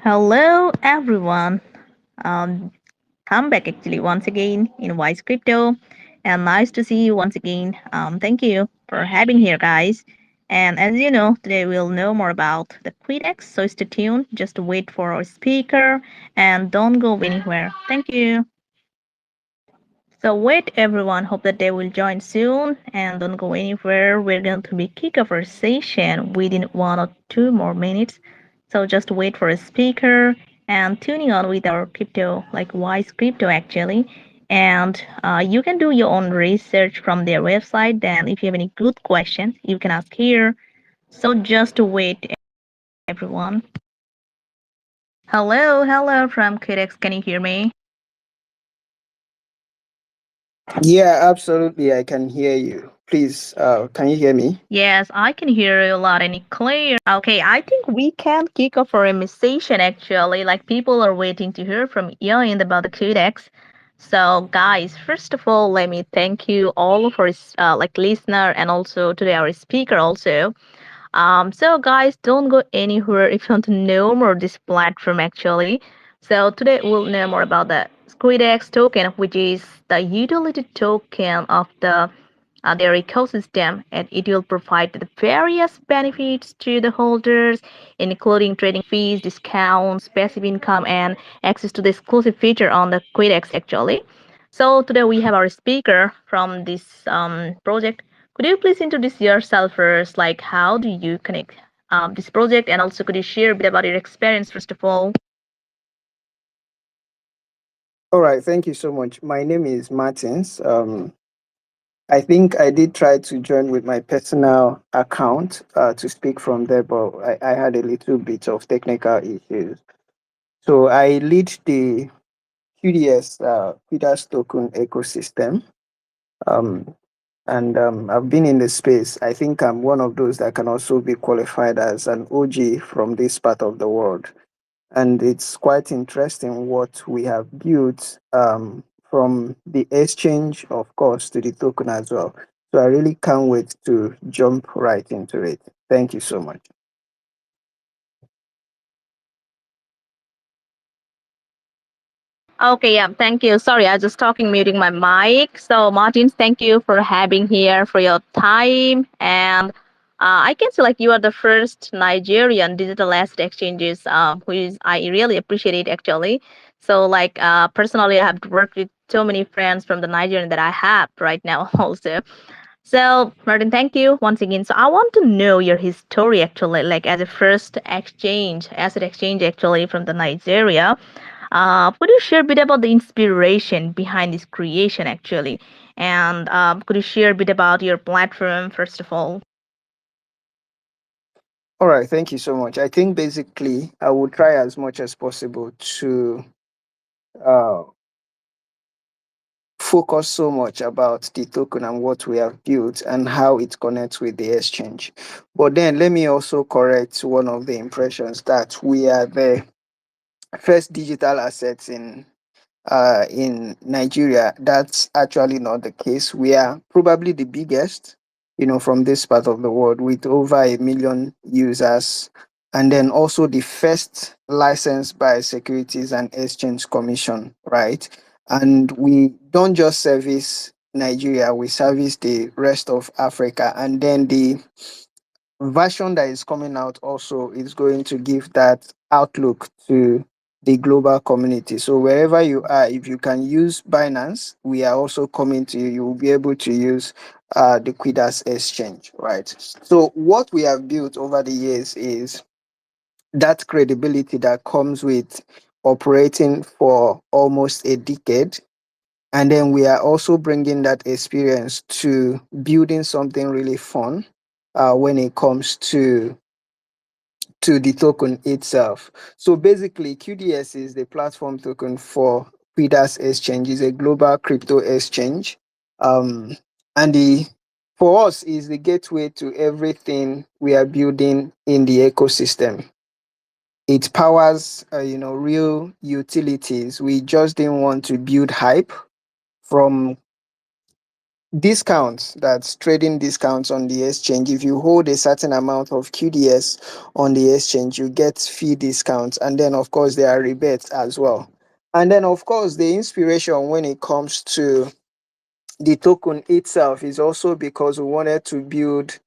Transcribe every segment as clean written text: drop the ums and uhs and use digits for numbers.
Hello, everyone. Um, Come back actually once again in Wise Crypto, and nice to see you once again. Thank you for having here, guys. And as you know, today we'll know more about the Quidax. So stay tuned. Just wait for our speaker and don't go anywhere. Thank you. So wait, everyone. Hope that they will join soon and don't go anywhere. We're going to be kick off our session within 1 or 2 more minutes. So just wait for a speaker and tuning on with our crypto, like Wise Crypto actually. And you can do your own research from their website. Then, if you have any good questions, you can ask here. So just wait, everyone. Hello from Codex. Can you hear me? Yeah, absolutely. I can hear you. Please, can you hear me? Yes, I can hear you loud and clear. Okay, I think we can kick off our session actually. Like people are waiting to hear from Ian about the codex. So, guys, first of all, let me thank you all of our like listener and also today our speaker also. So guys, don't go anywhere if you want to know more this platform actually. So today we'll know more about the Squidex token, which is the utility token of their ecosystem, and it will provide the various benefits to the holders, including trading fees, discounts, passive income, and access to the exclusive feature on the Quidex actually. So today we have our speaker from this project. Could you please introduce yourself first? Like, how do you connect this project, and also could you share a bit about your experience first of all? All right, thank you so much. My name is Martins. I think I did try to join with my personal account to speak from there, but I had a little bit of technical issues. So I lead the QDS, QDAS token ecosystem. Um, and I've been in the space. I think I'm one of those that can also be qualified as an OG from this part of the world. And it's quite interesting what we have built from the exchange, of course, to the token as well. So I really can't wait to jump right into it. Thank you so much. Okay, yeah, thank you. Sorry, I was just talking, muting my mic. So, Martins, thank you for having here for your time. And I can see like you are the first Nigerian digital asset exchanges, who is I really appreciate it actually. So, like personally, I have worked with so many friends from the Nigerian that I have right now also. So, Martin, thank you once again. So, I want to know your history actually, like as a first exchange, asset exchange actually from the Nigeria. Could you share a bit about the inspiration behind this creation actually? And could you share a bit about your platform first of all? All right, thank you so much. I think basically I will try as much as possible to uh, focus so much about the token and what we have built and how it connects with the exchange. But then let me also correct one of the impressions that we are the first digital assets in Nigeria. That's actually not the case. We are probably the biggest, from this part of the world with over 1 million users. And then also the first licensed by Securities and Exchange Commission, right? And we don't just service Nigeria, we service the rest of Africa. And then the version that is coming out also is going to give that outlook to the global community. So wherever you are, if you can use Binance, we are also coming to you. You will be able to use the Quidas exchange, right? So what we have built over the years is that credibility that comes with operating for almost a decade. And then we are also bringing that experience to building something really fun when it comes to the token itself. So basically, QDS is the platform token for Quidas Exchange. Is a global crypto exchange, and the for us is the gateway to everything we are building in the ecosystem. It powers, real utilities. We just didn't want to build hype from discounts, that's trading discounts on the exchange. If you hold a certain amount of QDS on the exchange, you get fee discounts. And then, of course, there are rebates as well. And then, of course, the inspiration when it comes to the token itself is also because we wanted to build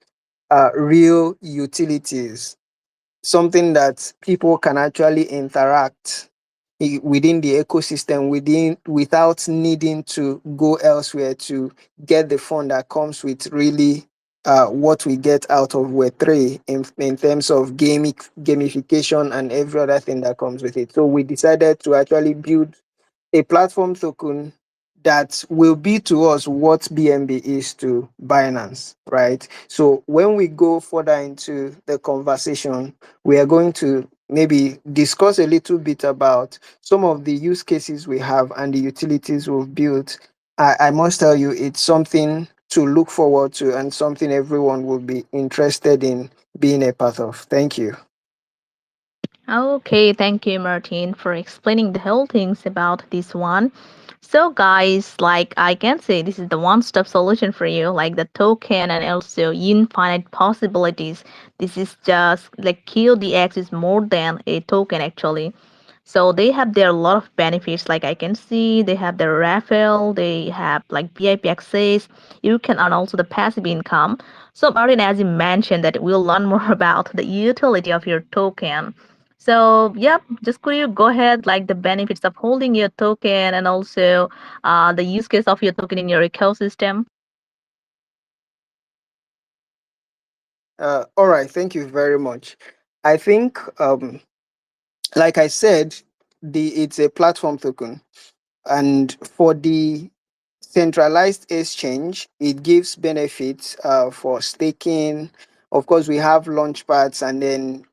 real utilities, something that people can actually interact within the ecosystem without needing to go elsewhere to get the fund that comes with really what we get out of Web3 in terms of gamification and every other thing that comes with it. So we decided to actually build a platform token that will be to us what BNB is to Binance, right? So when we go further into the conversation, we are going to maybe discuss a little bit about some of the use cases we have and the utilities we've built. I must tell you, it's something to look forward to and something everyone will be interested in being a part of. Thank you. Okay, thank you, Martin, for explaining the whole things about this one. So, guys, like I can say, this is the one-stop solution for you, like the token and also infinite possibilities. This is just like QDX is more than a token actually. So they have their lot of benefits. Like I can see, they have their raffle, they have like VIP access. You can earn also the passive income. So Martin, as you mentioned, that we'll learn more about the utility of your token. So yep, just could you go ahead like the benefits of holding your token and also the use case of your token in your ecosystem? All right, thank you very much. I think, like I said, it's a platform token. And for the centralized exchange, it gives benefits for staking. Of course, we have launch pads and then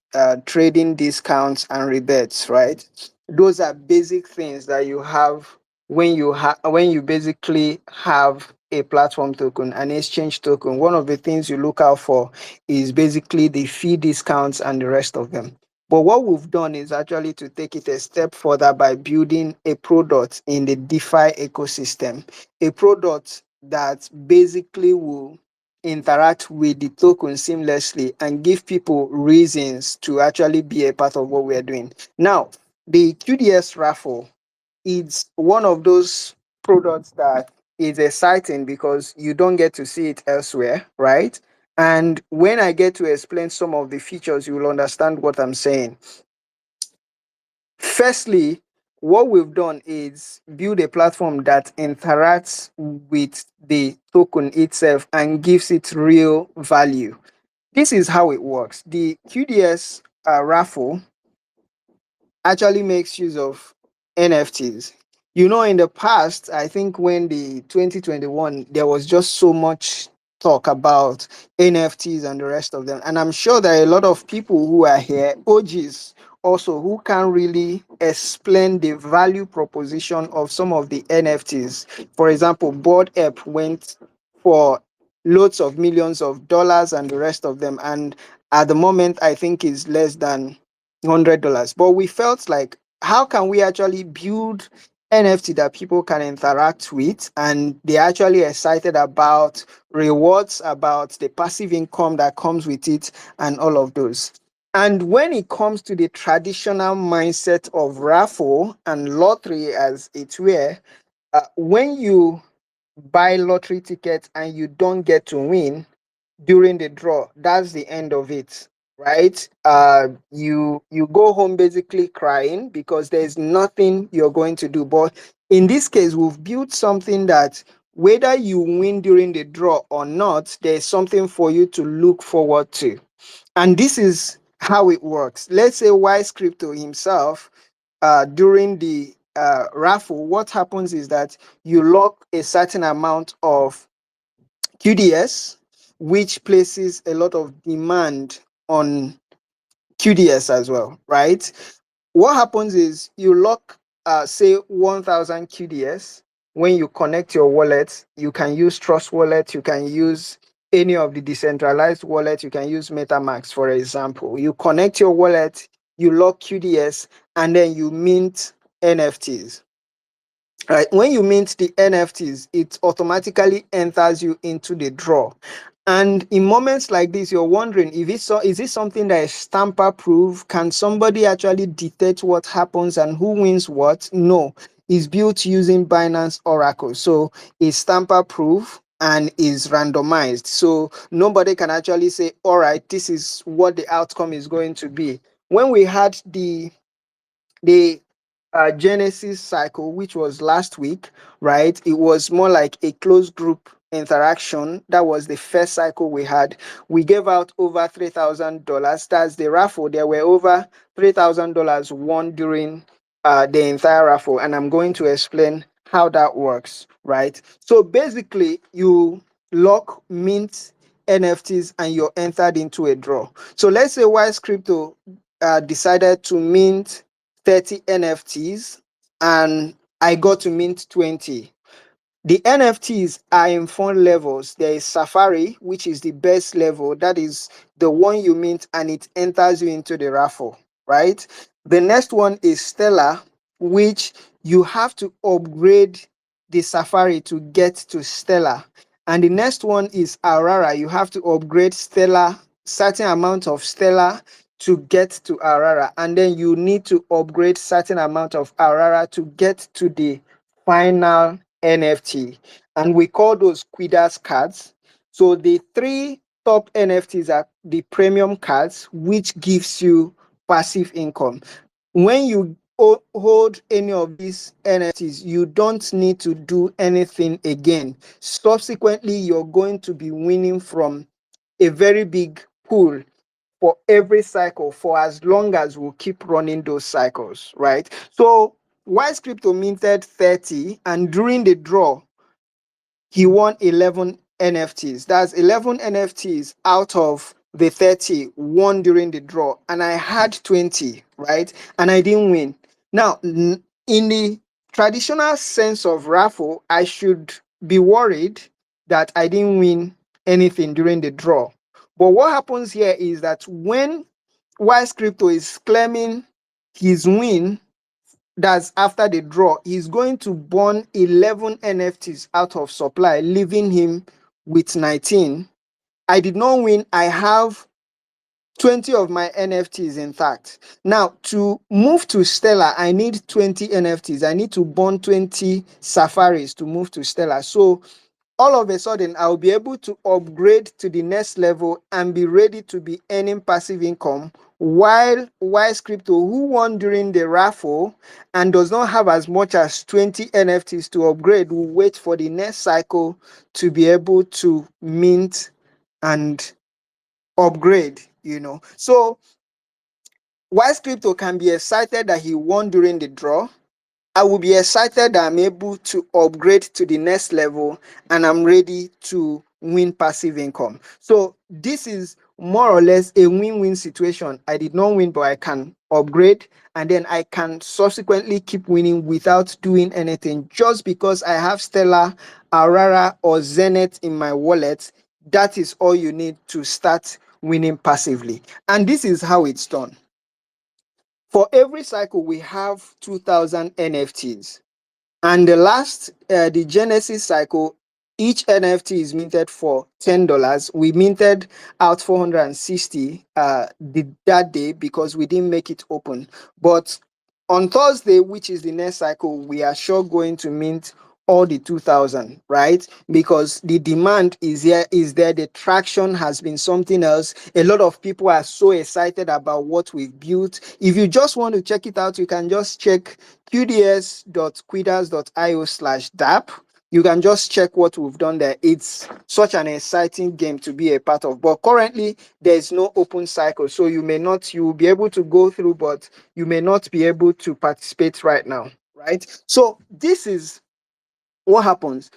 trading discounts and rebates, right? Those are basic things that you have when you basically have a platform token, an exchange token. One of the things you look out for is basically the fee discounts and the rest of them. But what we've done is actually to take it a step further by building a product in the DeFi ecosystem, a product that basically will interact with the token seamlessly and give people reasons to actually be a part of what we're doing. Now, the QDS raffle is one of those products that is exciting because you don't get to see it elsewhere, right? And when I get to explain some of the features, you will understand what I'm saying. Firstly, what we've done is build a platform that interacts with the token itself and gives it real value. This is how it works. The QDS raffle actually makes use of NFTs. You know, in the past, I think when the 2021, there was just so much talk about NFTs and the rest of them. And I'm sure there are a lot of people who are here, OGs also, who can really explain the value proposition of some of the NFTs. For example, Board App went for loads of millions of dollars and the rest of them. And at the moment, I think is less than $100. But we felt like, how can we actually build NFT that people can interact with and they're actually excited about rewards, about the passive income that comes with it, and all of those. And when it comes to the traditional mindset of raffle and lottery, as it were, when you buy lottery tickets and you don't get to win during the draw, that's the end of it, right? You go home basically crying because there's nothing you're going to do. But in this case, we've built something that whether you win during the draw or not, there's something for you to look forward to. And this is how it works. Let's say Wise Crypto himself, during the raffle, what happens is that you lock a certain amount of QDS, which places a lot of demand on QDS as well, right? What happens is you lock, say, 1000 QDS. When you connect your wallet, you can use Trust Wallet, you can use any of the decentralized wallets, you can use MetaMask, for example. You connect your wallet, you lock QDS, and then you mint NFTs. right? When you mint the NFTs, it automatically enters you into the draw. And in moments like this, you're wondering if it's so, is it something that is tamper proof? Can somebody actually dictate what happens and who wins what? No, it's built using Binance Oracle. So it's tamper proof and is randomized. So nobody can actually say, all right, this is what the outcome is going to be. When we had the Genesis cycle, which was last week, right? It was more like a closed group interaction. That was the first cycle we had. We gave out over $3,000. That's the raffle. There were over $3,000 won during the entire raffle, and I'm going to explain how that works, right? So basically, you lock mint NFTs and you're entered into a draw. So let's say Wise Crypto decided to mint 30 NFTs and I got to mint 20. The NFTs are in fund levels. There is Safari, which is the best level. That is the one you mint and it enters you into the raffle, right? The next one is Stellar, which you have to upgrade the Safari to get to Stellar. And the next one is Aurora. You have to upgrade Stellar, certain amount of Stellar to get to Aurora. And then you need to upgrade certain amount of Aurora to get to the final NFT, and we call those Quidax cards. So the three top NFTs are the premium cards, which gives you passive income. When you hold any of these NFTs, you don't need to do anything again. Subsequently, you're going to be winning from a very big pool for every cycle for as long as we'll keep running those cycles, right? So Wise Crypto minted 30, and during the draw, he won 11 NFTs. That's 11 NFTs out of the 30 won during the draw. And I had 20, right? And I didn't win. Now, in the traditional sense of raffle, I should be worried that I didn't win anything during the draw. But what happens here is that when Wise Crypto is claiming his win, that's after the draw, he's going to burn 11 NFTs out of supply, leaving him with 19. I did not win. I have 20 of my NFTs intact. Now, to move to Stellar, I need 20 NFTs. I need to burn 20 safaris to move to Stellar. So all of a sudden, I'll be able to upgrade to the next level and be ready to be earning passive income, while Wise Crypto, who won during the raffle and does not have as much as 20 NFTs to upgrade, will wait for the next cycle to be able to mint and upgrade, So Wise Crypto can be excited that he won during the draw. I will be excited that I'm able to upgrade to the next level and I'm ready to win passive income. So this is more or less a win-win situation. I did not win, but I can upgrade and then I can subsequently keep winning without doing anything. Just because I have Stellar, Aurora, or Zenith in my wallet, that is all you need to start winning passively. And this is how it's done. For every cycle, we have 2,000 NFTs. And the Genesis cycle, each NFT is minted for $10. We minted out 460 that day because we didn't make it open. But on Thursday, which is the next cycle, we are sure going to mint all the 2,000, right? Because the demand is there. The traction has been something else. A lot of people are so excited about what we've built. If you just want to check it out, you can just check qds.quidas.io/dApp. You can just check what we've done there. It's such an exciting game to be a part of. But currently, there is no open cycle. So you will be able to go through, but you may not be able to participate right now, right? So this is what happens.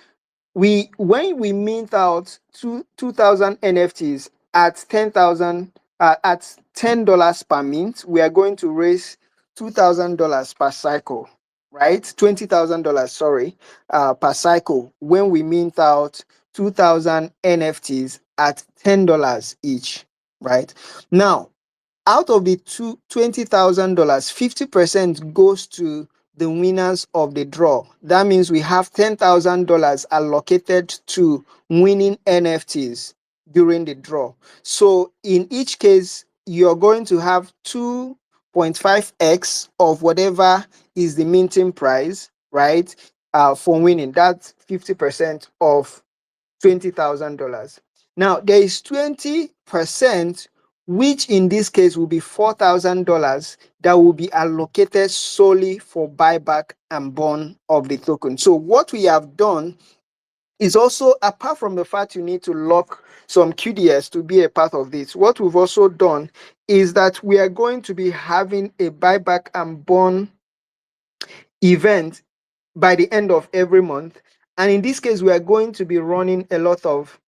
When we mint out 2,000 NFTs at 10,000 at $10 per mint, we are going to raise $2,000 per cycle, right? $20,000, sorry, per cycle when we mint out 2,000 NFTs at $10 each, right? Now, out of the $20,000, 50% goes to the winners of the draw. That means we have $10,000 allocated to winning NFTs during the draw. So in each case, you're going to have 2.5x of whatever is the minting price, right? For winning. That's 50% of $20,000. Now, there is 20%, which in this case will be $4,000 that will be allocated solely for buyback and burn of the token. So, what we have done is also, apart from the fact you need to lock some QDS to be a part of this, what we've also done is that we are going to be having a buyback and burn event by the end of every month. And in this case, we are going to be running a lot of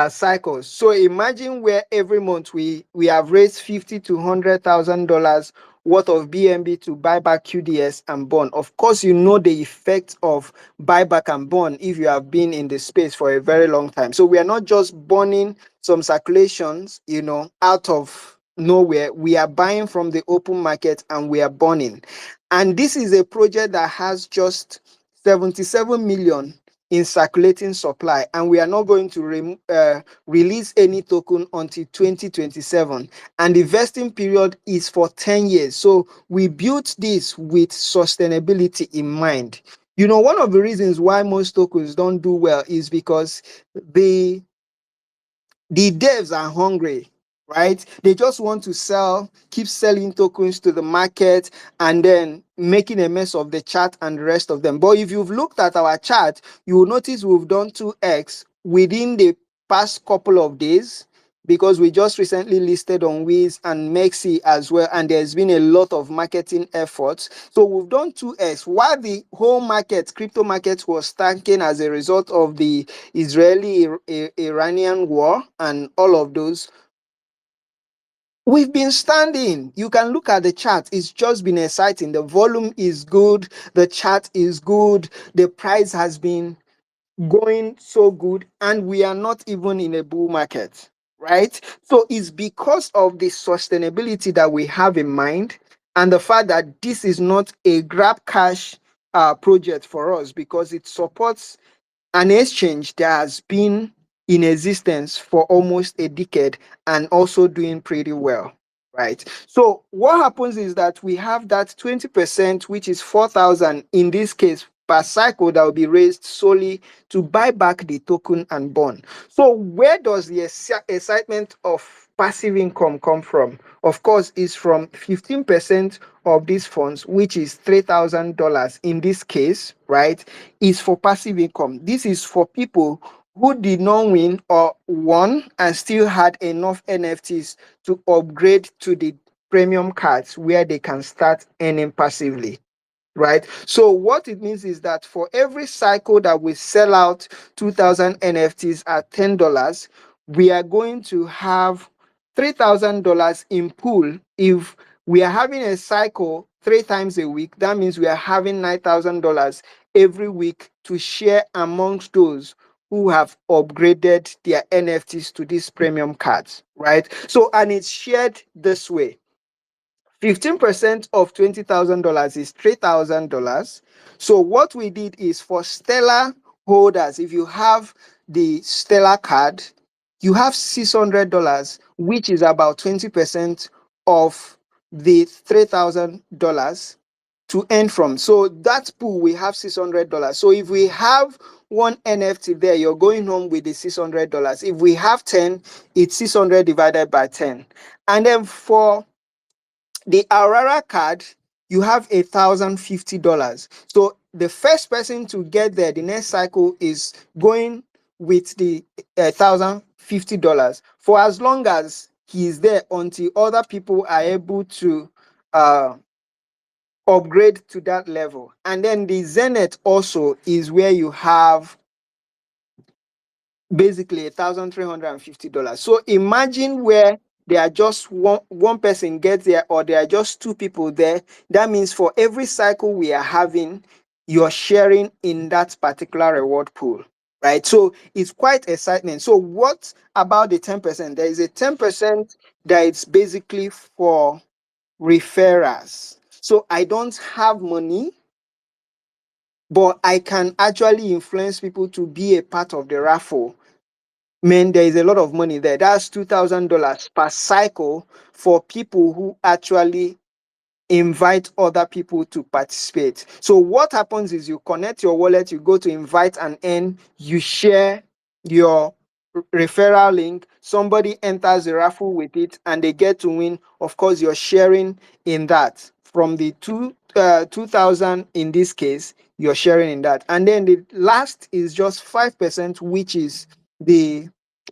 cycles. So imagine where every month we have raised $50,000 to $100,000 worth of BNB to buy back QDS and bond. Of course, you know the effect of buyback and bond if you have been in the space for a very long time. So we are not just burning some circulations, out of nowhere. We are buying from the open market and we are burning. And this is a project that has just 77 million in circulating supply, and we are not going to release any token until 2027, and the vesting period is for 10 years. So we built this with sustainability in mind. One of the reasons why most tokens don't do well is because the devs are hungry, right? They just want to keep selling tokens to the market and then making a mess of the chart and the rest of them. But if you've looked at our chart, you will notice we've done 2x within the past couple of days, because we just recently listed on Wiz and Mexi as well, and there's been a lot of marketing efforts. So we've done 2x. While the whole crypto market was tanking as a result of the Israeli-Iranian war and all of those, we've been standing. You can look at the chart. It's just been exciting. The volume is good. The chart is good. The price has been going so good, and we are not even in a bull market, right? So it's because of the sustainability that we have in mind, and the fact that this is not a grab cash project for us, because it supports an exchange that has been in existence for almost a decade and also doing pretty well, right? So what happens is that we have that 20%, which is 4,000 in this case per cycle, that will be raised solely to buy back the token and bond. So where does the excitement of passive income come from? Of course, it's from 15% of these funds, which is $3,000 in this case, right? Is for passive income. This is for people who did not win or won and still had enough NFTs to upgrade to the premium cards where they can start earning passively, right? So what it means is that for every cycle that we sell out 2,000 NFTs at $10, we are going to have $3,000 in pool. If we are having a cycle 3 times a week, that means we are having $9,000 every week to share amongst those who have upgraded their NFTs to these premium cards, right? So, and it's shared this way. 15% of $20,000 is $3,000. So what we did is, for Stellar holders, if you have the Stellar card, you have $600, which is about 20% of the $3,000 to earn from. So that pool, we have $600. So if we have one NFT there, you're going home with the $600. If we have 10, it's 600 divided by 10. And then for the Aurora card, you have $1,050. So the first person to get there, the next cycle, is going with the $1,050 for as long as he is there, until other people are able to upgrade to that level. And then the Zenith also is where you have basically $1,350. So imagine where there are just one person gets there, or there are just two people there. That means for every cycle we are having, you're sharing in that particular reward pool, right? So it's quite exciting. So what about the 10%? There is a 10% that it's basically for referrals. So I don't have money, but I can actually influence people to be a part of the raffle. Man, there is a lot of money there. That's $2,000 per cycle for people who actually invite other people to participate. So what happens is you connect your wallet, you go to invite and earn, you share your referral link, somebody enters the raffle with it and they get to win. Of course, you're sharing in that. From the 2000 in this case, you're sharing in that. And then the last is just 5%, which is the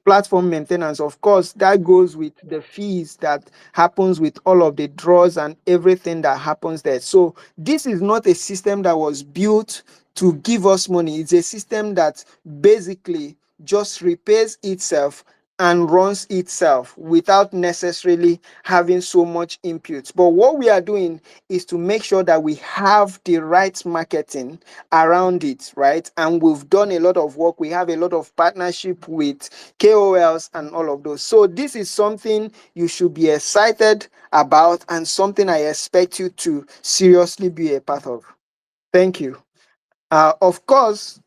platform maintenance. Of course, that goes with the fees that happens with all of the draws and everything that happens there. So this is not a system that was built to give us money. It's a system that basically just repairs itself and runs itself without necessarily having so much input. But what we are doing is to make sure that we have the right marketing around it, right? And we've done a lot of work. We have a lot of partnership with KOLs and all of those. So this is something you should be excited about and something I expect you to seriously be a part of. Thank you. Of course,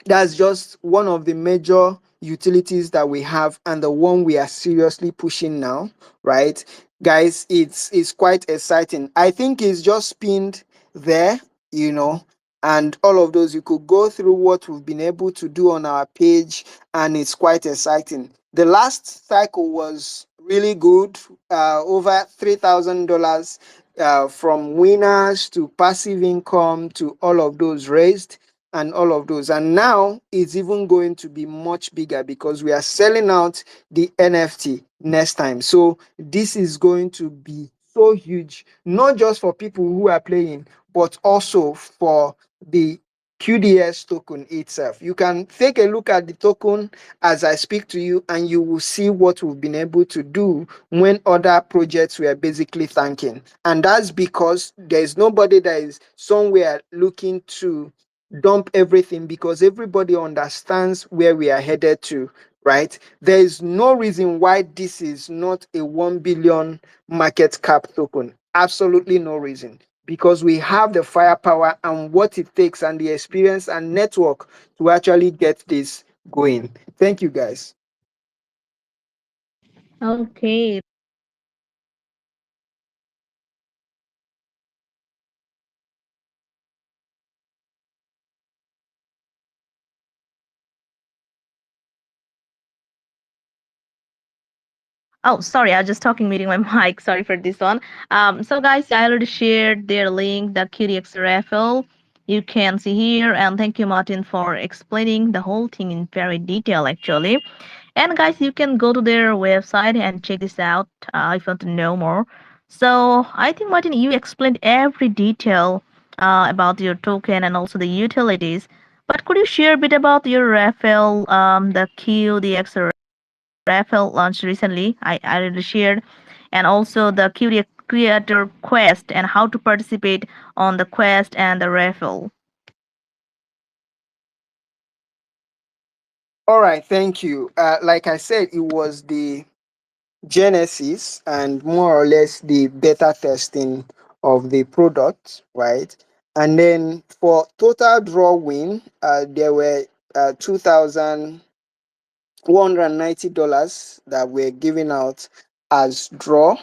that's just one of the major utilities that we have and the one we are seriously pushing now, right? Guys, it's quite exciting. I think it's just pinned there, you know, and all of those. You could go through what we've been able to do on our page, and it's quite exciting. The last cycle was really good, over $3,000 from winners to passive income to all of those raised and all of those. And now it's even going to be much bigger because we are selling out the NFT next time. So this is going to be so huge, not just for people who are playing, but also for the QDS token itself. You can take a look at the token as I speak to you, and you will see what we've been able to do when other projects were basically thanking. And that's because there is nobody that is somewhere looking to dump everything, because everybody understands where we are headed to, right? There is no reason why this is not a 1 billion market cap token. Absolutely no reason, because we have the firepower and what it takes and the experience and network to actually get this going. Thank you, guys. Okay. Oh, sorry, I was just talking, muting my mic. Sorry for this one. So guys, I already shared their link, the QDX raffle. You can see here, and thank you, Martin, for explaining the whole thing in very detail, actually. And guys, you can go to their website and check this out if you want to know more. So I think, Martin, you explained every detail about your token and also the utilities. But could you share a bit about your raffle, the QDX raffle launched recently? I already shared, and also the QDX Creator Quest and how to participate on the quest and the raffle. All right, thank you. Like I said, it was the genesis and more or less the beta testing of the product, right? And then for total draw win, there were 2,190 that we're giving out as draw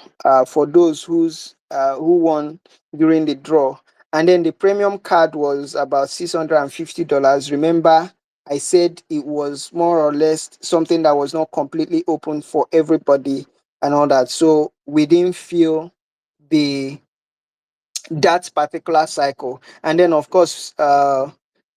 for those who won during the draw. And then the premium card was about $650. Remember, I said it was more or less something that was not completely open for everybody and all that. So we didn't feel the that particular cycle. And then, of course,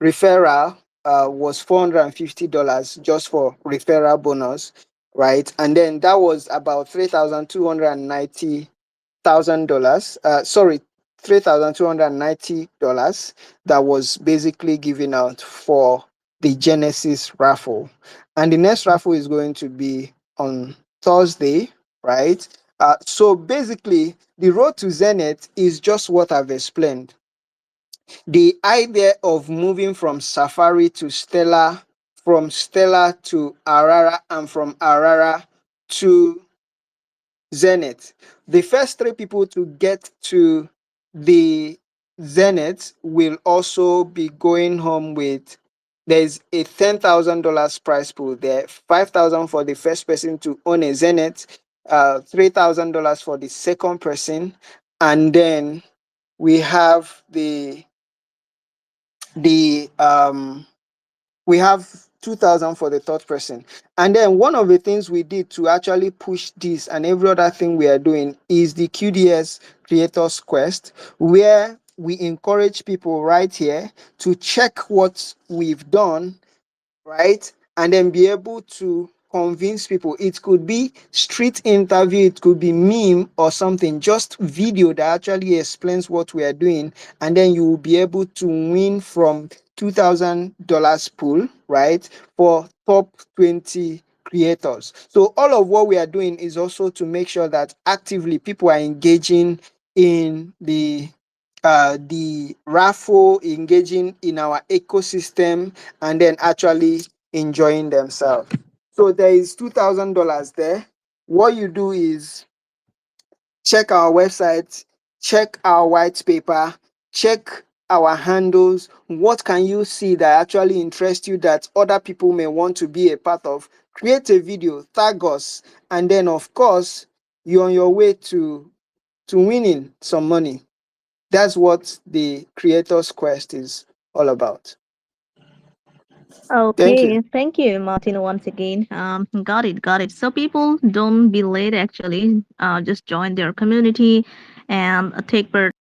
referral was $450 just for referral bonus, right? And then that was about $3,290,000. Sorry, $3,290 that was basically given out for the Genesis raffle. And the next raffle is going to be on Thursday, right? So basically, the road to Zenith is just what I've explained. The idea of moving from Safari to Stella, from Stella to Arara, and from Arara to Zenith. The first three people to get to the Zenith will also be going home with, there's a $10,000 prize pool there, 5,000 for the first person to own a Zenith, $3,000 for the second person, and then we have the we have 2,000 for the third person. And then one of the things we did to actually push this and every other thing we are doing is the QDS Creators Quest, where we encourage people right here to check what we've done, right? And then be able to convince people. It could be street interview, it could be meme or something, just video that actually explains what we are doing. And then you will be able to win from $2,000 pool, right? For top 20 creators. So all of what we are doing is also to make sure that actively people are engaging in the raffle, engaging in our ecosystem, and then actually enjoying themselves. So there is $2,000 there. What you do is check our website, check our white paper, check our handles. What can you see that actually interests you that other people may want to be a part of? Create a video, tag us, and then of course you're on your way to winning some money. That's what the Creator's Quest is all about. Thank you. Okay, thank you, Martin, once again. Got it, got it. So people don't be late actually. Just join their community and take part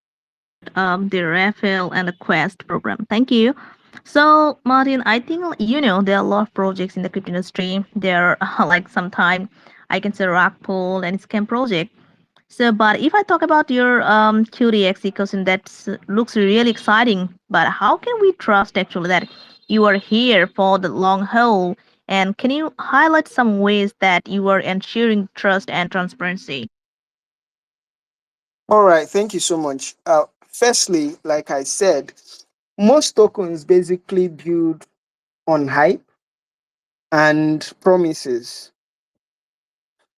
of the raffle and the quest program. Thank you. So, Martin, I think there are a lot of projects in the crypto industry. There are like sometime I can say rock pool and scam project. So, but if I talk about your QDX ecosystem, that looks really exciting. But how can we trust actually that you are here for the long haul? And can you highlight some ways that you are ensuring trust and transparency? All right, thank you so much. Firstly, like I said, most tokens basically build on hype and promises.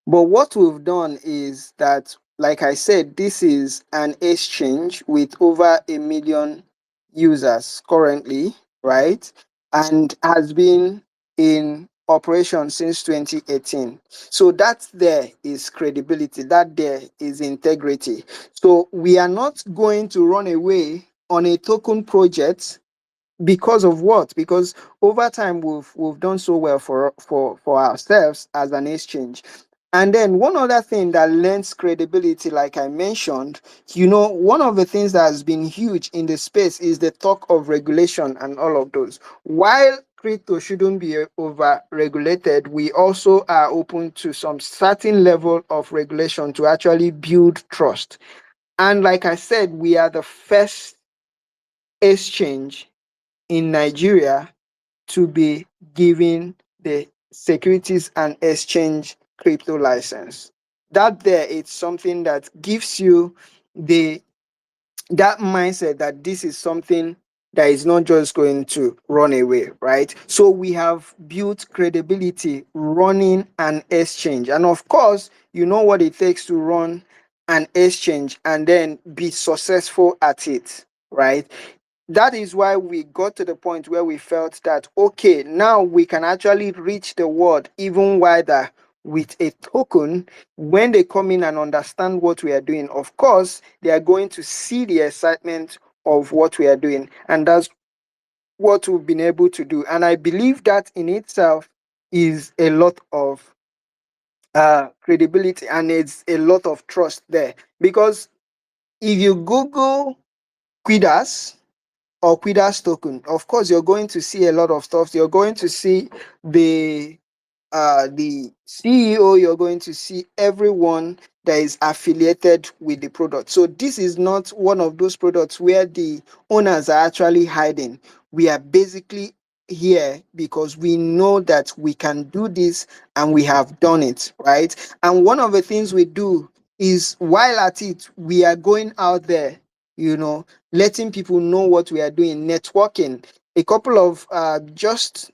But what we've done is that, like I said, this is an exchange with over 1 million users currently, right? And has been in operation since 2018. So that there is credibility, that there is integrity. So we are not going to run away on a token project because of what? Because over time we've done so well for ourselves as an exchange. And then one other thing that lends credibility, like I mentioned, one of the things that has been huge in the space is the talk of regulation and all of those. While crypto shouldn't be over regulated, we also are open to some certain level of regulation to actually build trust. And like I said, we are the first exchange in Nigeria to be given the Securities and Exchange crypto license. That there, it's something that gives you the that mindset that this is something that is not just going to run away, right? So we have built credibility running an exchange. And of course, you know what it takes to run an exchange and then be successful at it, right? That is why we got to the point where we felt that, okay, now we can actually reach the world even wider with a token. When they come in and understand what we are doing, of course, they are going to see the excitement of what we are doing. And that's what we've been able to do. And I believe that in itself is a lot of credibility and it's a lot of trust there. Because if you Google Quidas, or Quidas token, of course, you're going to see a lot of stuff. You're going to see the the CEO, you're going to see everyone that is affiliated with the product. So this is not one of those products where the owners are actually hiding. We are basically here because we know that we can do this and we have done it, right? And one of the things we do is while at it, we are going out there, letting people know what we are doing, networking. A couple of just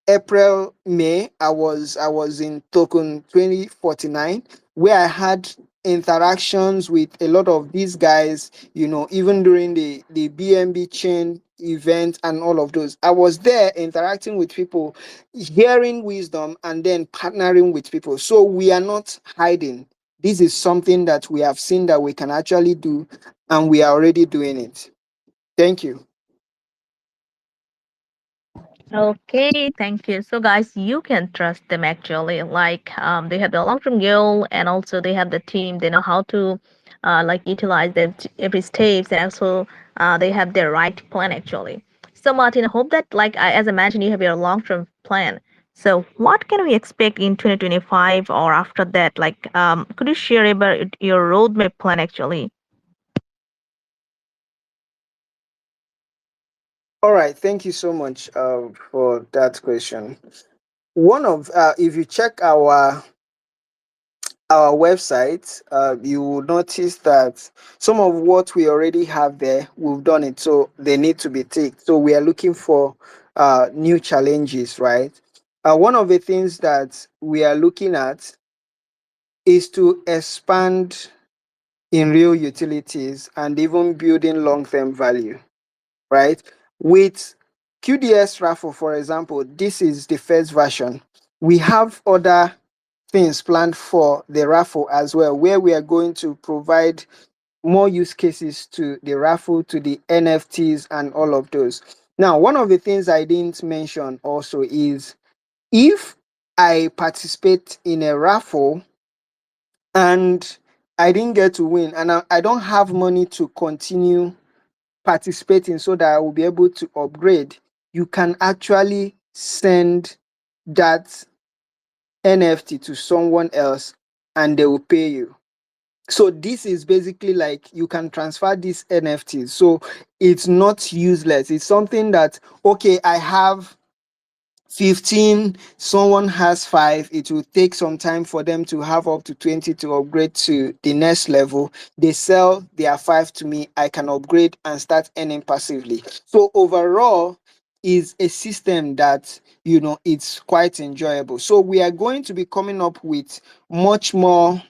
April, May, I was in token 2049 where I had interactions with a lot of these guys, even during the BNB chain event and all of those. I was there interacting with people, hearing wisdom, and then partnering with people. So we are not hiding. This is something that we have seen that we can actually do, and we are already doing it. Thank you. Okay, thank you. So, guys, you can trust them actually. Like, they have the long-term goal, and also they have the team. They know how to, like, utilize them every steps, and also, they have their right plan actually. So, Martin, I hope that, like, as I mentioned, you have your long-term plan. So, what can we expect in 2025 or after that? Like, could you share about your roadmap plan actually? All right, thank you so much for that question. One of if you check our website, you will notice that some of what we already have there, we've done it, so they need to be ticked. So we are looking for new challenges, right? One of the things that we are looking at is to expand in real utilities and even building long-term value, right? With QDS raffle, for example, this is the first version. We have other things planned for the raffle as well, where we are going to provide more use cases to the raffle, to the NFTs, and all of those. Now, one of the things I didn't mention also is if I participate in a raffle and I didn't get to win, and I don't have money to continue participating so that I will be able to upgrade, you can actually send that NFT to someone else and they will pay you. So this is basically like you can transfer these NFTs. So it's not useless. It's something that, okay, I have 15, someone has 5, it will take some time for them to have up to 20 to upgrade to the next level. They sell their 5 to me, I can upgrade and start earning passively. So overall is a system that it's quite enjoyable. So we are going to be coming up with much more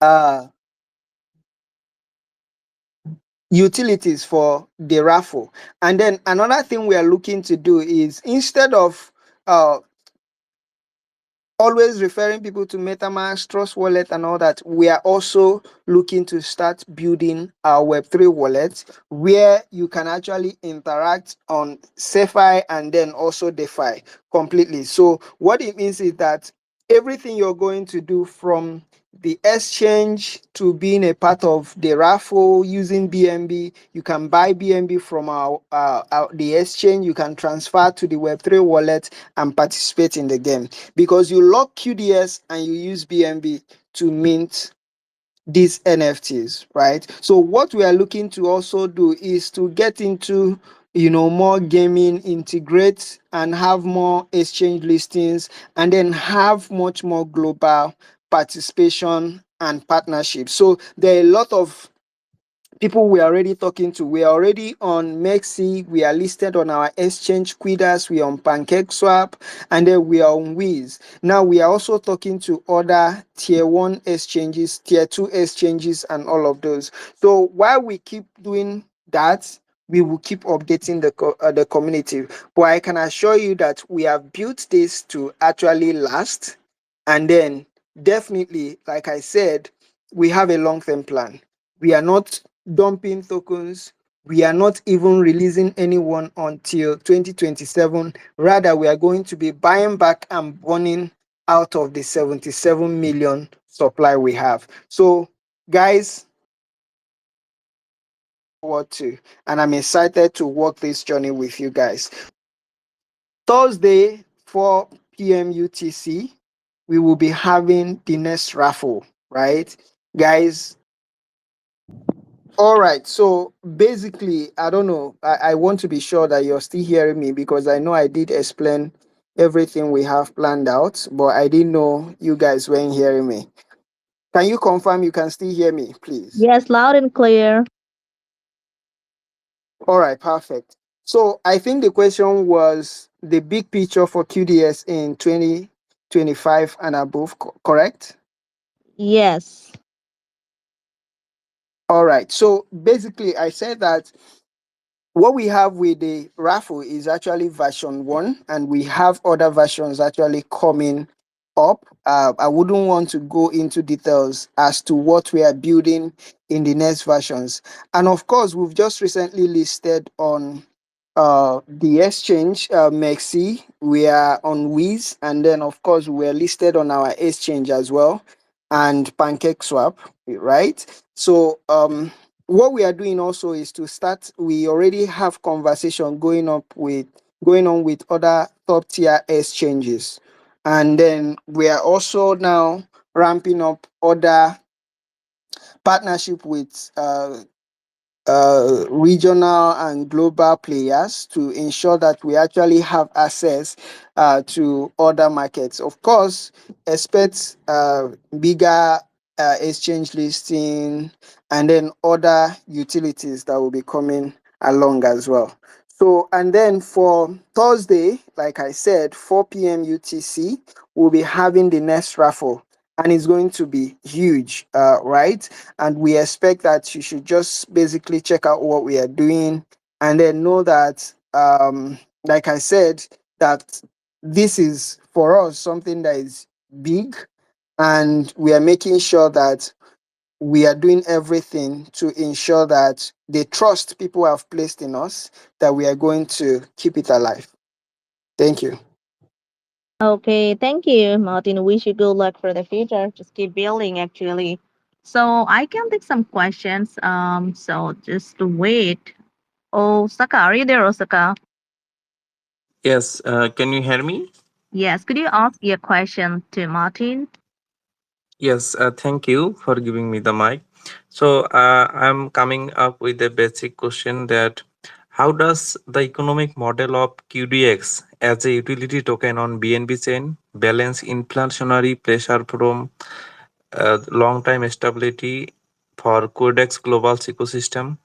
uh utilities for the raffle. And then another thing we are looking to do is, instead of always referring people to MetaMask, Trust Wallet, and all that, we are also looking to start building our Web3 wallet where you can actually interact on CeFi and then also DeFi completely. So, what it means is that everything you're going to do, from the exchange to being a part of the raffle using BNB, you can buy BNB from the exchange, you can transfer to the Web3 wallet and participate in the game, because you lock QDS and you use BNB to mint these NFTs, right? So what we are looking to also do is to get into more gaming, integrate and have more exchange listings, and then have much more global participation and partnership. So there are a lot of people we are already talking to. We are already on Mexi, we are listed on our exchange Quidax, we are on PancakeSwap, and then we are on Wiz. Now we are also talking to other tier 1 exchanges, tier 2 exchanges, and all of those. So while we keep doing that, we will keep updating the community. But I can assure you that we have built this to actually last. And then definitely, like I said, we have a long-term plan. We are not dumping tokens. We are not even releasing anyone until 2027. Rather, we are going to be buying back and burning out of the 77 million supply we have. So, guys, what to, and I'm excited to walk this journey with you guys. Thursday, 4 p.m. UTC, we will be having the next raffle, right? Guys, all right. So basically, I don't know. I want to be sure that you're still hearing me, because I know I did explain everything we have planned out, but I didn't know you guys weren't hearing me. Can you confirm you can still hear me, please? Yes, loud and clear. All right, perfect. So I think the question was the big picture for QDS in 2025 and above, correct? Yes. All right. So basically, I said that what we have with the raffle is actually version one, and we have other versions actually coming up. I wouldn't want to go into details as to what we are building in the next versions. And of course, we've just recently listed on the exchange, Mexi. We are on Wiz, and then of course we are listed on our exchange as well, and PancakeSwap, right? So what we are doing also is to start. We already have conversation going on with other top tier exchanges, and then we are also now ramping up other partnership with regional and global players to ensure that we actually have access to other markets. Of course, expect bigger exchange listing and then other utilities that will be coming along as well. So, and then for Thursday, like I said, 4 p.m. UTC, we'll be having the next raffle, and it's going to be huge, right? And we expect that you should just basically check out what we are doing and then know that, like I said, that this is for us something that is big, and we are making sure that we are doing everything to ensure that the trust people have placed in us, that we are going to keep it alive. Thank you. Okay, thank you, Martin. Wish you good luck for the future. Just keep building, actually. So I can take some questions. So just wait. Osaka, are you there, Osaka? Yes, can you hear me? Yes, could you ask your question to Martin? Yes, thank you for giving me the mic. So, I'm coming up with a basic question that how does the economic model of QDX as a utility token on BNB chain balance inflationary pressure from long-time stability for Codex Global's ecosystem?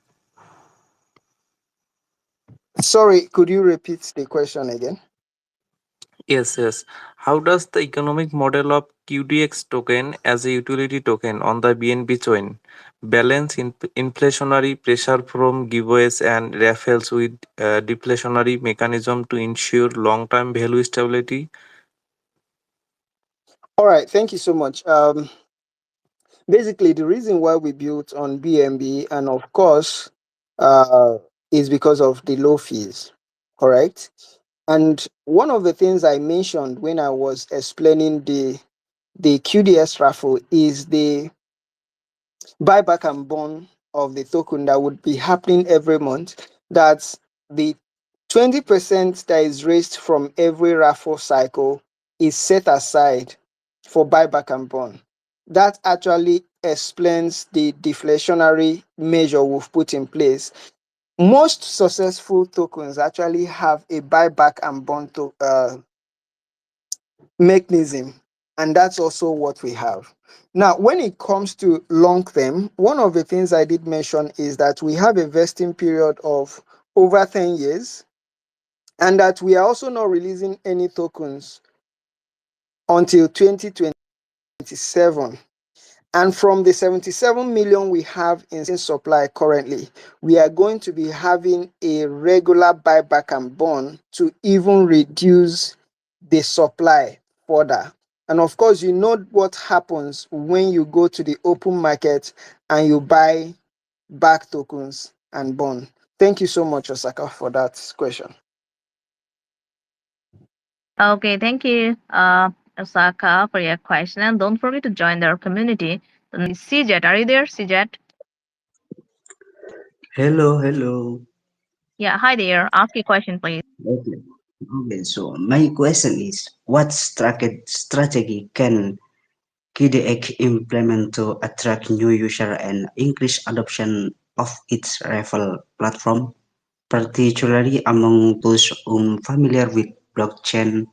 Sorry, could you repeat the question again? Yes, yes. How does the economic model of QDX token as a utility token on the BNB chain balance inflationary pressure from giveaways and raffles with deflationary mechanism to ensure long-term value stability? All right, thank you so much. Basically, the reason why we built on BNB, and of course, uh, is because of the low fees, correct? And one of the things I mentioned when I was explaining the QDS raffle is the buyback and burn of the token that would be happening every month. That's the 20% that is raised from every raffle cycle is set aside for buyback and burn. That actually explains the deflationary measure we've put in place. Most successful tokens actually have a buyback and burn mechanism, and that's also what we have. Now, when it comes to long term, one of the things I did mention is that we have a vesting period of over 10 years, and that we are also not releasing any tokens until 2027. And from the 77 million we have in supply currently, we are going to be having a regular buyback and burn to even reduce the supply further. And of course, you know what happens when you go to the open market and you buy back tokens and burn. Thank you so much, Osaka, for that question. Okay, thank you, Osaka, for your question. And don't forget to join their community. The name is CJet. Are you there, CJet? Hello, hello. Yeah, hi there. Ask your question, please. Okay. Okay, so my question is, what strategy can KDX implement to attract new user and increase adoption of its rival platform, particularly among those familiar with blockchain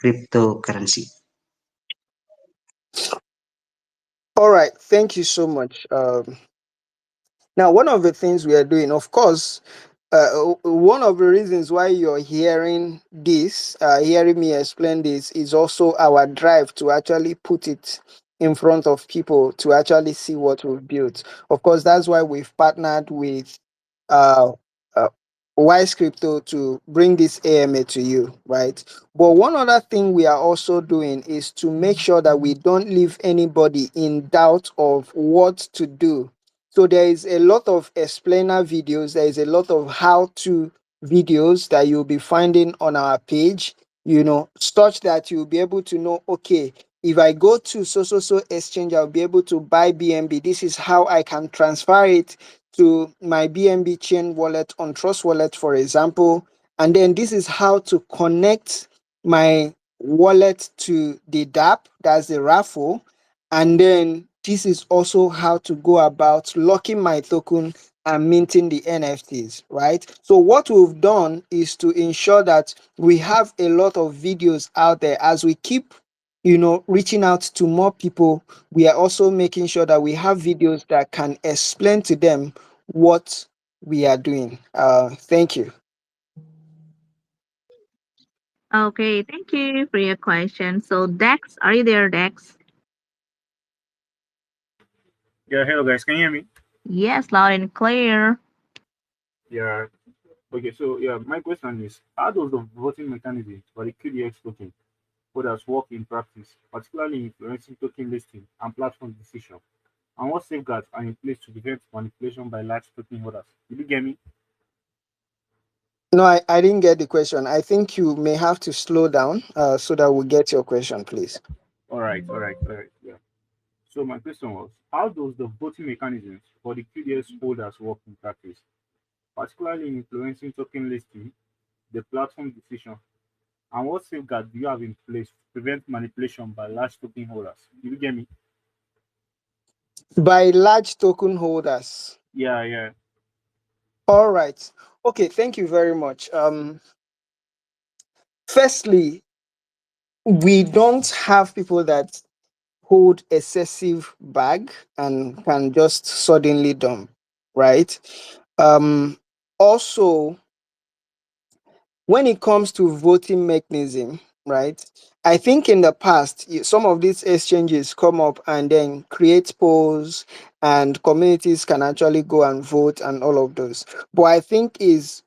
cryptocurrency? All right, thank you so much. Now, one of the things we are doing, of course, one of the reasons why you're hearing this, hearing me explain this, is also our drive to actually put it in front of people to actually see what we've built. Of course, that's why we've partnered with uh, uh, Wise Crypto to bring this AMA to you, right? But one other thing we are also doing is to make sure that we don't leave anybody in doubt of what to do. So there is a lot of explainer videos, there is a lot of how to videos that you'll be finding on our page, such that you'll be able to know, okay, if I go to so exchange, I'll be able to buy BNB. This is how I can transfer it to my BNB chain wallet on Trust Wallet, for example. And then this is how to connect my wallet to the DApp, that's the raffle. And then this is also how to go about locking my token and minting the NFTs, right? So what we've done is to ensure that we have a lot of videos out there. As we keep reaching out to more people, we are also making sure that we have videos that can explain to them what we are doing. Thank you. Okay, thank you for your question. So, Dex, are you there, Dex? Yeah, hello guys, can you hear me? Yes, loud and clear. Yeah. Okay, so yeah, my question is how does the voting mechanism for the QDX token holders work in practice, particularly influencing token listing and platform decision? And what safeguards are in place to prevent manipulation by large token holders? Did you get me? No, I didn't get the question. I think you may have to slow down so that we get your question, please. All right, yeah. So my question was how does the voting mechanisms for the QDX holders work in practice, particularly in influencing token listing, the platform decision, and what safeguard do you have in place to prevent manipulation by large token holders? Did you get me? By large token holders. Yeah, yeah. All right. Okay, thank you very much. Firstly, we don't have people that hold excessive bag and can just suddenly dump, right? Um, Also, when it comes to voting mechanism, right? I think in the past, some of these exchanges come up and then create polls, and communities can actually go and vote and all of those. But I think is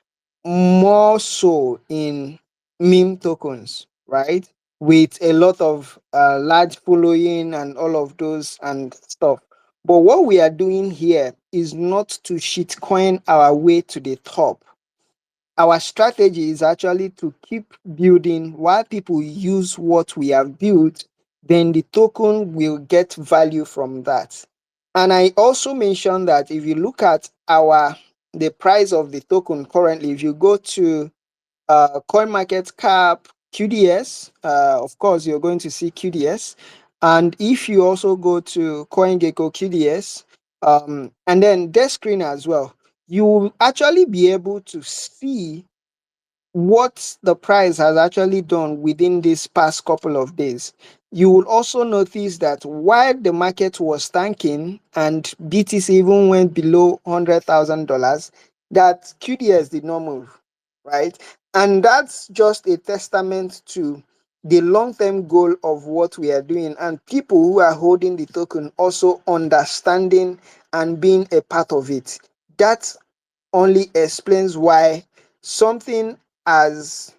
more so in meme tokens, right? With a lot of large following and all of those and stuff. But what we are doing here is not to shitcoin our way to the top. Our strategy is actually to keep building while people use what we have built, then the token will get value from that. And I also mentioned that if you look at the price of the token currently, if you go to coin market cap QDS, of course you're going to see QDS. And if you also go to CoinGecko QDS, and then Descreen as well, you will actually be able to see what the price has actually done within this past couple of days. You will also notice that while the market was tanking and BTC even went below $100,000, that QDS did not move, right? And that's just a testament to the long-term goal of what we are doing, and people who are holding the token also understanding and being a part of it. That only explains why something as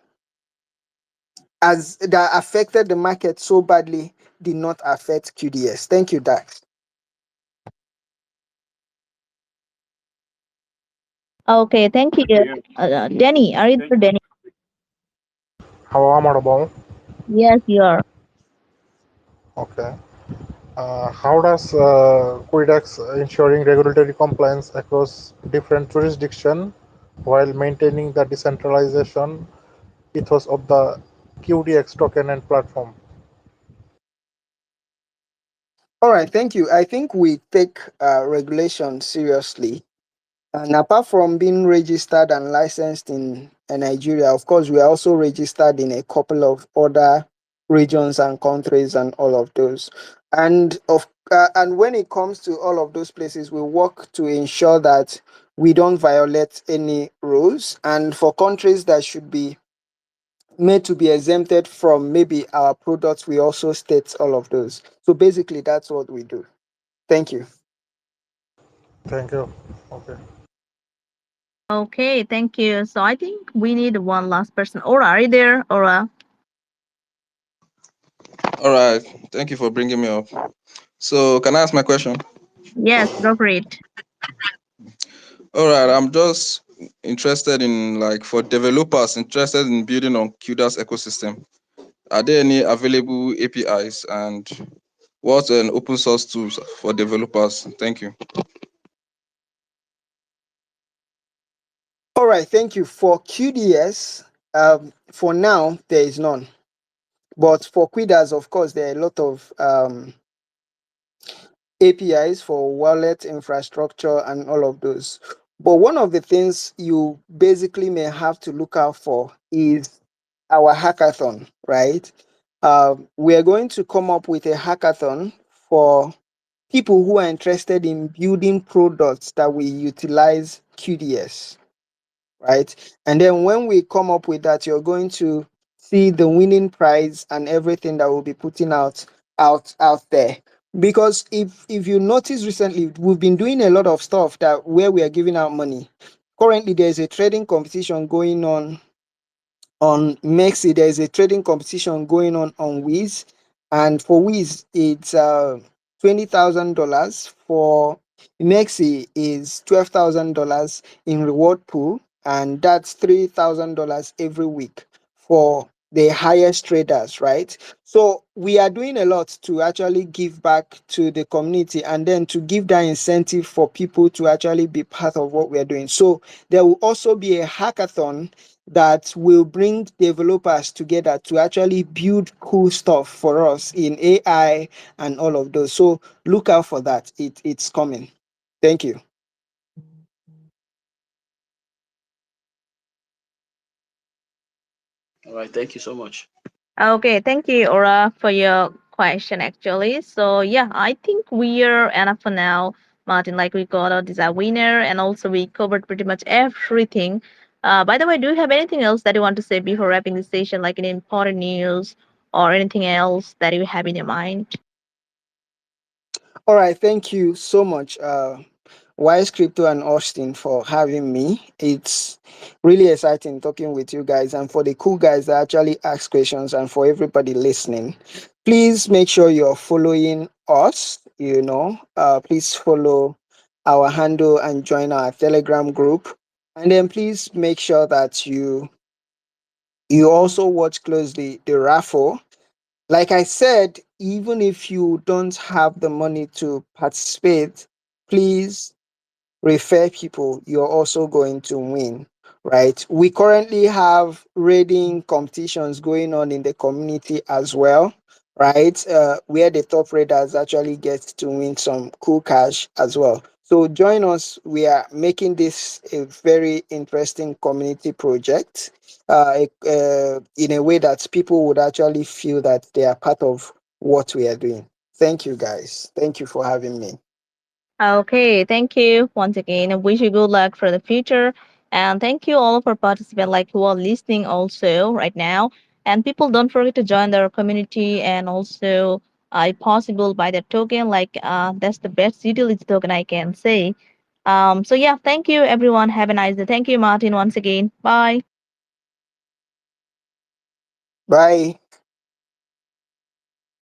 that affected the market so badly did not affect QDS. Thank you, Dax. Okay, thank you. Okay, yeah. Danny, are you Thank there, Danny? How am I audible? Yes, you are. Okay. How does Quidax ensuring regulatory compliance across different jurisdictions while maintaining the decentralization ethos of the QDX token and platform? All right, thank you. I think we take regulation seriously. And apart from being registered and licensed in Nigeria, of course, we are also registered in a couple of other regions and countries and all of those. And when it comes to all of those places, we work to ensure that we don't violate any rules. And for countries that should be made to be exempted from maybe our products, we also state all of those. So basically, that's what we do. Thank you. Thank you. Okay. Okay, thank you. So I think we need one last person. Aura, are you there, Aura? All right. Thank you for bringing me up. So, can I ask my question? Yes, go for it. All right. I'm just interested in, like, for developers interested in building on QDAS ecosystem. Are there any available APIs and what an open source tools for developers? Thank you. All right, thank you. For QDS, for now, there is none. But for Quidas, of course, there are a lot of APIs for wallet infrastructure and all of those. But one of the things you basically may have to look out for is our hackathon, right? We are going to come up with a hackathon for people who are interested in building products that will utilize QDS, right? And then when we come up with that, you're going to see the winning prize and everything that we'll be putting out there. Because if you notice recently, we've been doing a lot of stuff that where we are giving out money. Currently, there's a trading competition going on Mexi. There's a trading competition going on Wiz, and for Wiz, it's $20,000. For Mexi, is $12,000 in reward pool, and that's $3,000 every week for the highest traders, right? So we are doing a lot to actually give back to the community and then to give that incentive for people to actually be part of what we are doing. So there will also be a hackathon that will bring developers together to actually build cool stuff for us in AI and all of those. So look out for that. It's coming. Thank you. All right, thank you so much. Okay, thank you, Aura, for your question actually. So yeah, I think we are enough for now, Martin. Like we got a design winner and also we covered pretty much everything. By the way, do you have anything else that you want to say before wrapping the session, like any important news or anything else that you have in your mind? All right. Thank you so much, Wise Crypto and Austin, for having me. It's really exciting talking with you guys and for the cool guys that actually ask questions and for everybody listening. Please make sure you're following us, please follow our handle and join our Telegram group. And then please make sure that you also watch closely the raffle. Like I said, even if you don't have the money to participate, please refer people, you're also going to win, right? We currently have rating competitions going on in the community as well, right? Where the top raters actually get to win some cool cash as well. So join us. We are making this a very interesting community project in a way that people would actually feel that they are part of what we are doing. Thank you, guys. Thank you for having me. Okay, thank you once again. I wish you good luck for the future. And thank you all for participating, like who are listening also right now. And people don't forget to join their community and also, if possible, buy their token. Like that's the best utility token I can say. So yeah, thank you everyone. Have a nice day. Thank you, Martin, once again. Bye. Bye.